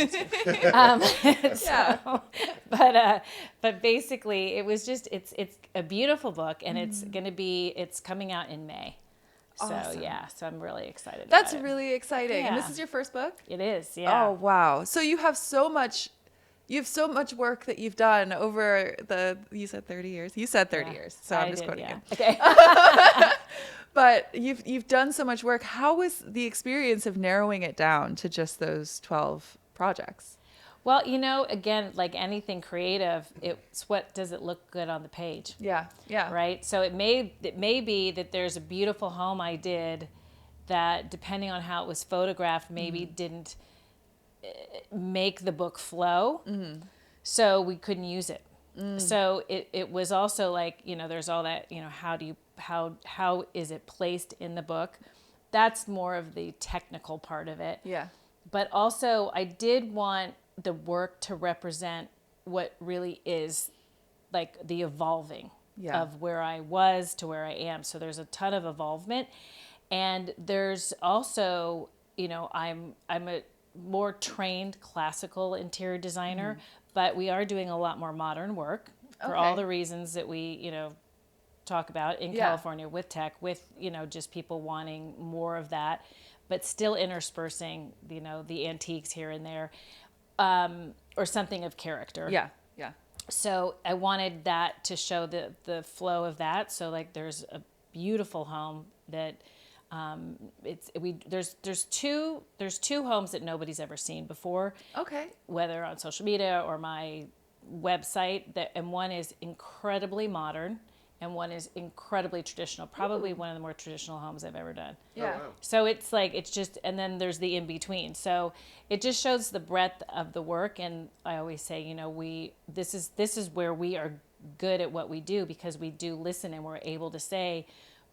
But basically it was just, it's a beautiful book, and it's coming out in May. Awesome. So I'm really excited That's about it. really exciting. Yeah. And this is your first book? It is, yeah. Oh, wow. So you have so much work that you've done over you said 30 years? You said 30 years, so I'm just quoting you. Okay. But you've done so much work. How was the experience of narrowing it down to just those 12 projects? Well, again, like anything creative, it's what does it look good on the page? Yeah. Right? So it may be that there's a beautiful home I did that, depending on how it was photographed, maybe didn't make the book flow. So we couldn't use it. So it was also like, there's all that, how is it placed in the book? That's more of the technical part of it. Yeah. But also I did want the work to represent what really is like the evolving of where I was to where I am. So there's a ton of evolvement, and there's also, I'm a more trained classical interior designer, but we are doing a lot more modern work for all the reasons that we, talk about in California with tech, with, just people wanting more of that, but still interspersing, the antiques here and there. Or something of character. Yeah. So I wanted that to show the flow of that. So like, there's a beautiful home that there's two homes that nobody's ever seen before. Okay. Whether on social media or my website, and one is incredibly modern, and one is incredibly traditional, probably one of the more traditional homes I've ever done. Yeah. Oh, wow. So it's like, and then there's the in between. So it just shows the breadth of the work. And I always say, this is where we are good at what we do, because we do listen, and we're able to say,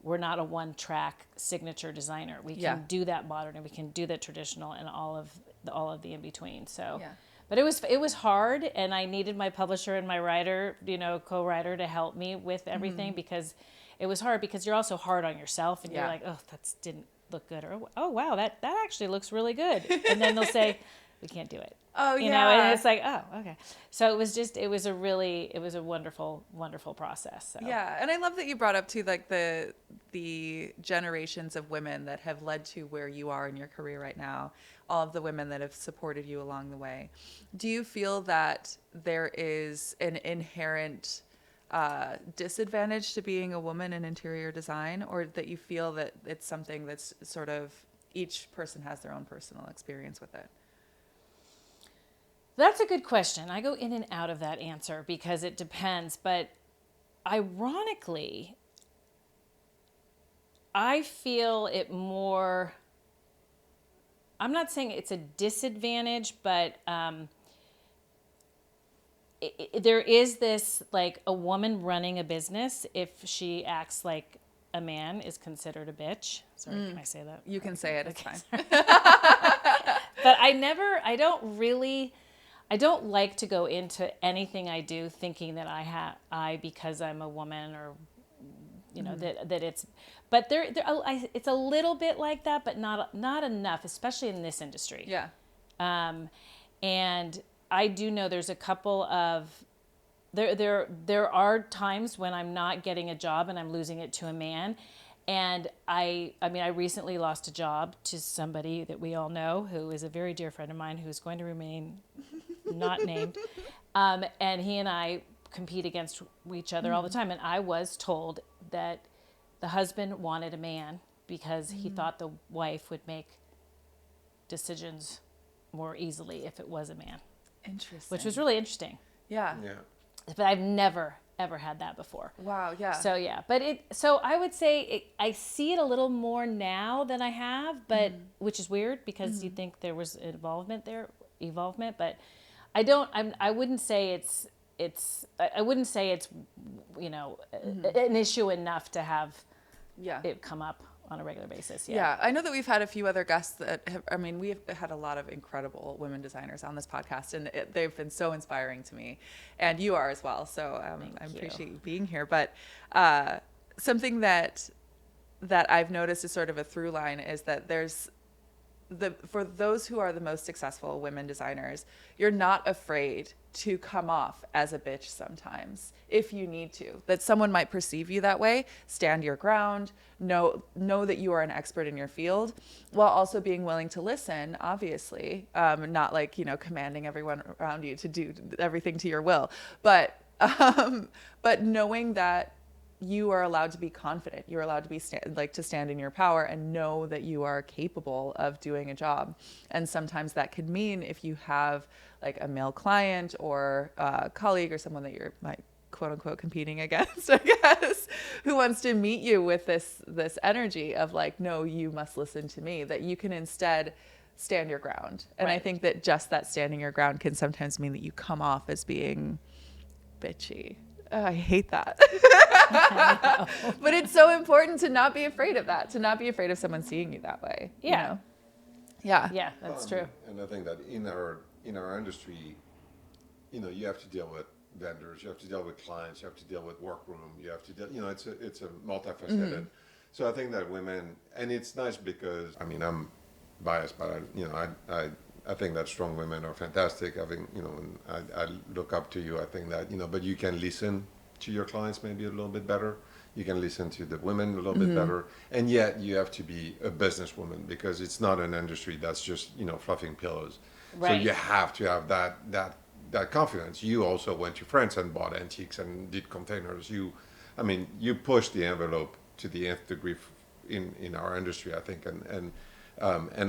we're not a one-track signature designer. We can do that modern, and we can do that traditional, and all of the in between. So. Yeah. But it was hard, and I needed my publisher and my writer, co-writer, to help me with everything, because it was hard, because you're also hard on yourself, and you're like, oh, that didn't look good, or oh wow, that actually looks really good, and then they'll say, we can't do it. Oh, And it's like, oh, okay. So it was a wonderful, wonderful process. So. Yeah, and I love that you brought up too, like the generations of women that have led to where you are in your career right now, all of the women that have supported you along the way. Do you feel that there is an inherent disadvantage to being a woman in interior design, or that you feel that it's something that's sort of each person has their own personal experience with it. That's a good question. I go in and out of that answer because it depends. But ironically, I feel it more. I'm not saying it's a disadvantage, but there is this, like, a woman running a business, if she acts like a man, is considered a bitch. Sorry, can I say that? You can say it. It's fine. But I don't like to go into anything I do thinking that because I'm a woman, or, you know, that it's, but it's a little bit like that, but not enough, especially in this industry. Yeah. And I do know there's a couple of, there are times when I'm not getting a job and I'm losing it to a man. And I mean, I recently lost a job to somebody that we all know, who is a very dear friend of mine, who's going to remain not named. And he and I compete against each other all the time. And I was told that the husband wanted a man because he thought the wife would make decisions more easily if it was a man. Interesting. Which was really interesting. Yeah. Yeah. But I've never ever had that before. Wow. Yeah. So yeah, so I would say I see it a little more now than I have, but which is weird because you'd think there was evolvement, but I wouldn't say it's you know, an issue enough to have it come up on a regular basis. Yeah, I know that we've had a few other guests that have, I mean, we've had a lot of incredible women designers on this podcast, and they've been so inspiring to me, and you are as well. So I appreciate you being here. But something that I've noticed is sort of a through line is that for those who are the most successful women designers, you're not afraid to come off as a bitch sometimes if you need to. That someone might perceive you that way. Stand your ground. Know that you are an expert in your field, while also being willing to listen, obviously. Not like, you know, commanding everyone around you to do everything to your will. But knowing that you are allowed to be confident. You're allowed to be to stand in your power and know that you are capable of doing a job. And sometimes that could mean, if you have like a male client or a colleague or someone that you're like quote unquote competing against, I guess, who wants to meet you with this energy of like, no, you must listen to me, that you can instead stand your ground. And I think that just that standing your ground can sometimes mean that you come off as being bitchy. Oh, I hate that. But it's so important to not be afraid of that, to not be afraid of someone seeing you that way. Yeah. You know? Yeah. Yeah, that's true. And I think that in our industry, you know, you have to deal with vendors, you have to deal with clients, you have to deal with workroom, you have to deal, you know, it's a multifaceted. So I think that women, and it's nice because, I mean, I'm biased, but I think that strong women are fantastic. I think, you know, and I look up to you. I think that, you know, but you can listen to your clients maybe a little bit better. You can listen to the women a little bit better. And yet you have to be a businesswoman, because it's not an industry that's just, you know, fluffing pillows. Right. So you have to have that confidence. You also went to France and bought antiques and did containers. You push the envelope to the nth degree in our industry, I think. And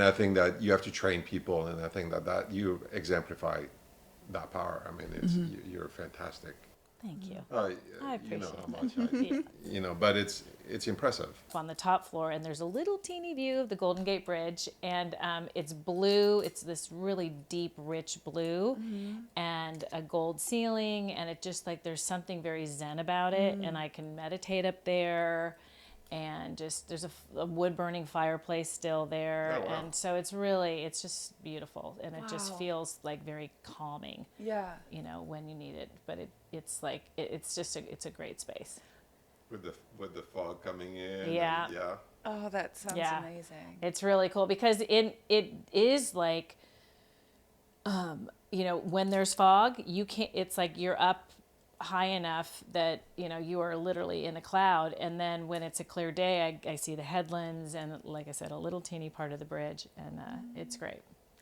I think that you have to train people, and I think that you exemplify that power. I mean, you're fantastic. Thank you. I appreciate you know how much you know, but it's impressive. On the top floor, and there's a little teeny view of the Golden Gate Bridge, and it's blue. It's this really deep, rich blue, and a gold ceiling, and it just, like, there's something very zen about it, and I can meditate up there. And just there's a wood burning fireplace still there. Oh, wow. And so it's just beautiful, and it just feels like very calming. Yeah. You know, when you need it, but it's like it's a great space. With the fog coming in. Yeah. And, yeah. Oh, that sounds amazing. It's really cool because it is like, you know, when there's fog, you can't. It's like you're up high enough that, you know, you are literally in a cloud, and then when it's a clear day, I see the headlands and, like I said, a little teeny part of the bridge, and it's great.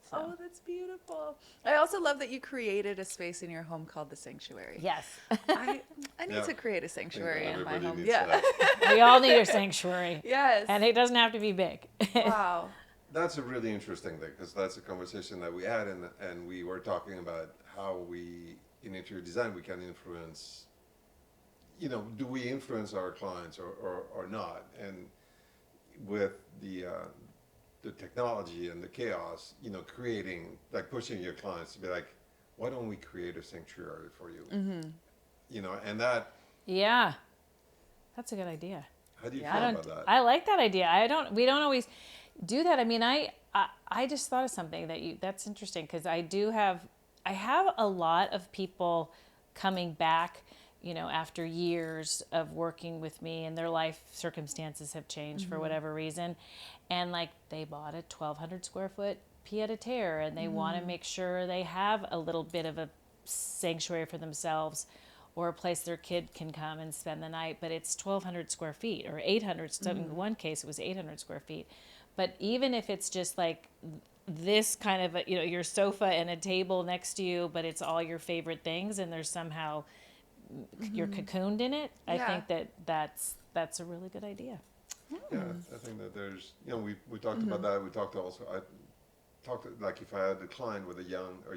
So. Oh, that's beautiful. I also love that you created a space in your home called the Sanctuary. Yes. I need to create a sanctuary in my home. Needs Yeah. We all need a sanctuary. Yes. And it doesn't have to be big. Wow. that's a really interesting thing, because that's a conversation that we had, and we were talking about how we, in interior design, we can influence, do we influence our clients or not? And with the technology and the chaos, creating, like pushing your clients to be like, why don't we create a sanctuary for you? And that. Yeah, that's a good idea. How do you feel about that? I like that idea. We don't always do that. I mean, I just thought of something that's interesting, because I have a lot of people coming back, after years of working with me, and their life circumstances have changed for whatever reason. And like, they bought a 1,200 square foot pied-à-terre, and they want to make sure they have a little bit of a sanctuary for themselves, or a place their kid can come and spend the night, but it's 1,200 square feet or 800. In one case, it was 800 square feet. But even if it's just like this kind of, your sofa and a table next to you, but it's all your favorite things, and there's somehow you're cocooned in it. I think that's a really good idea. Yeah, I think that there's, we talked about that. We talked also, I talked, like, if I had a client with a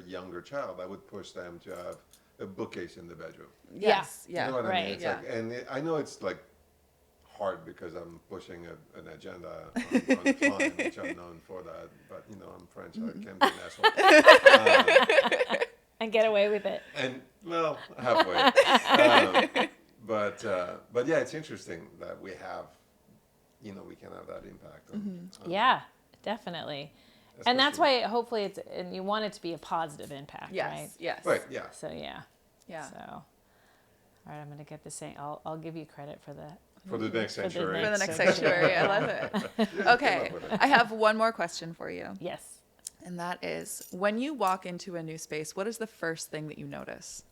younger child, I would push them to have a bookcase in the bedroom. Yes. You know what I mean? It's Yeah. like, and I know it's like hard because I'm pushing an agenda on the client, which I'm known for that. But I'm French, I can be an asshole. And get away with it. And well, halfway. But yeah, it's interesting that we have, we can have that impact. Yeah, definitely. And that's why hopefully and you want it to be a positive impact, right? Yes. Right. Yeah. So yeah. So, all right, I'm going to get this saying. I'll give you credit for that. For the next sanctuary. For the next sanctuary. I love it. Okay. I have one more question for you. Yes. And that is, when you walk into a new space, what is the first thing that you notice?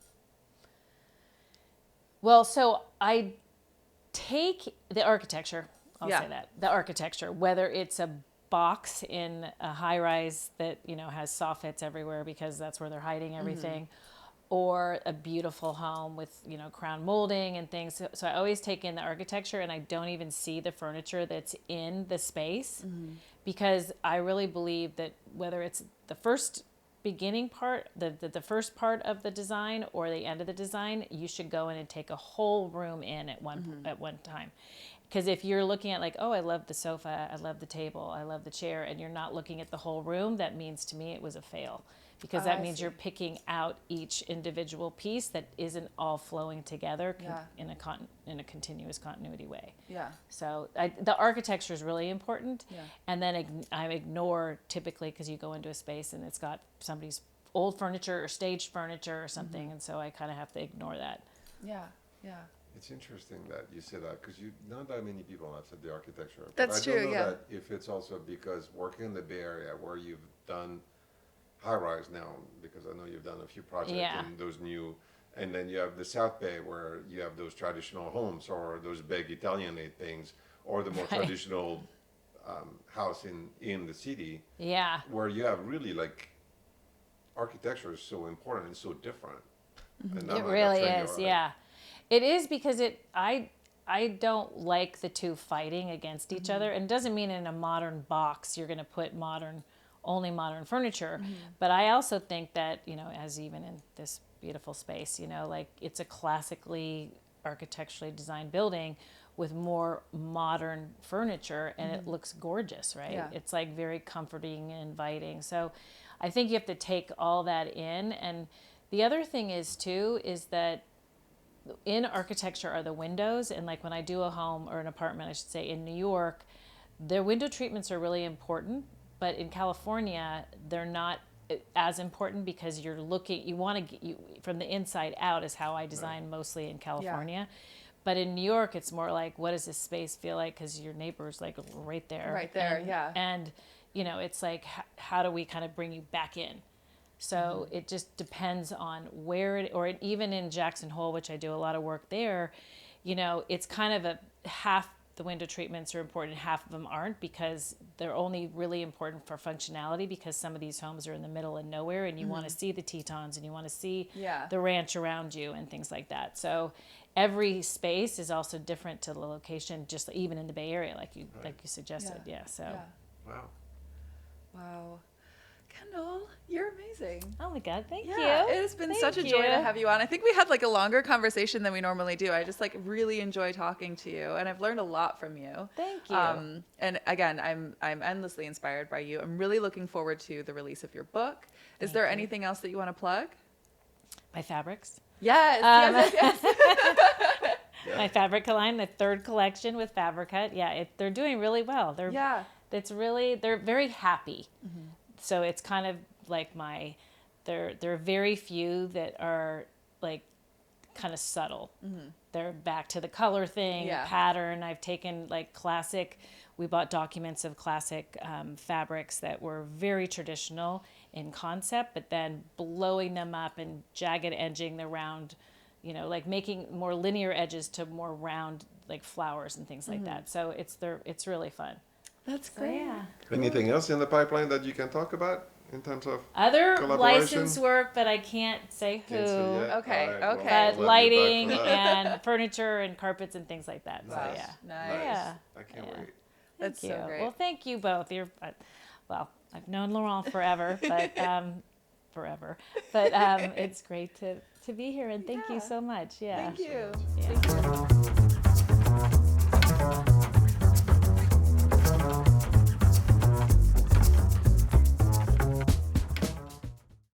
Well, so I take the architecture. I'll Yeah. say that. The architecture, whether it's a box in a high rise that, has soffits everywhere because that's where they're hiding everything, or a beautiful home with, crown molding and things. So I always take in the architecture, and I don't even see the furniture that's in the space, because I really believe that whether it's the first beginning part, the first part of the design, or the end of the design, you should go in and take a whole room in at one time. Because if you're looking at like, oh, I love the sofa, I love the table, I love the chair, and you're not looking at the whole room, that means to me it was a fail. Because that means you're picking out each individual piece that isn't all flowing together in a continuous continuity way. Yeah. So the architecture is really important. Yeah. And then I ignore typically, because you go into a space and it's got somebody's old furniture or staged furniture or something, and so I kind of have to ignore that. Yeah. It's interesting that you say that, because not that many people have said the architecture. That's but true. I don't know Yeah. that if it's also because working in the Bay Area, where you've done high rise now, because I know you've done a few projects in those new, and then you have the South Bay, where you have those traditional homes or those big Italianate things, or the more traditional house in the city. Yeah. Where you have really like architecture is so important and so different. And It really is. Yeah. It is, because I don't like the two fighting against each other. And it doesn't mean in a modern box you're going to put only modern furniture. But I also think that, as even in this beautiful space, like it's a classically architecturally designed building with more modern furniture, and it looks gorgeous, right? Yeah. It's like very comforting and inviting. So I think you have to take all that in. And the other thing is that in architecture are the windows. And like when I do a home or an apartment, I should say, in New York, their window treatments are really important. But in California, they're not as important, because you're looking, you want to, from the inside out is how I design mostly in California. Yeah. But in New York, it's more like, what does this space feel like? Because your neighbor's like right there. Right there, yeah. And, it's like, how do we kind of bring you back in? So it just depends on where or even in Jackson Hole, which I do a lot of work there, it's kind of a half the window treatments are important, half of them aren't, because they're only really important for functionality, because some of these homes are in the middle of nowhere, and you want to see the Tetons, and you want to see the ranch around you and things like that. So every space is also different to the location, just even in the Bay Area, like you suggested. Yeah. So. Wow. Wow. Kendall, you're amazing. Oh my God, thank you. It has been Thank such a joy to you. have you on. I think we had like a longer conversation than we normally do. I just like really enjoy talking to you, and I've learned a lot from you. Thank you. And again, I'm endlessly inspired by you. I'm really looking forward to the release of your book. Is there anything else that you want to plug? My fabrics. Yes, yes. My fabric line, the third collection with Fabric Hut. Yeah, they're doing really well. They're very happy. Mm-hmm. So it's kind of like there are very few that are like kind of subtle. Mm-hmm. They're back to the color thing, pattern. I've taken like classic, we bought documents of classic fabrics that were very traditional in concept, but then blowing them up and jagged edging the round, like making more linear edges to more round, like flowers and things like that. So it's really fun. That's great. Yeah. Anything else in the pipeline that you can talk about in terms of Other collaboration? license work, but I can't say who. Can't say yet? Okay, All right, okay. well, But we'll lighting let you back for that. and furniture and carpets and things like that. So Nice. yeah. Nice. Yeah. I can't Yeah. wait. That's Thank you. so great. Well, thank you both. Well, I've known Laurent forever, but it's great to be here, and thank you so much. Yeah. Thank you. Yeah. Thank you.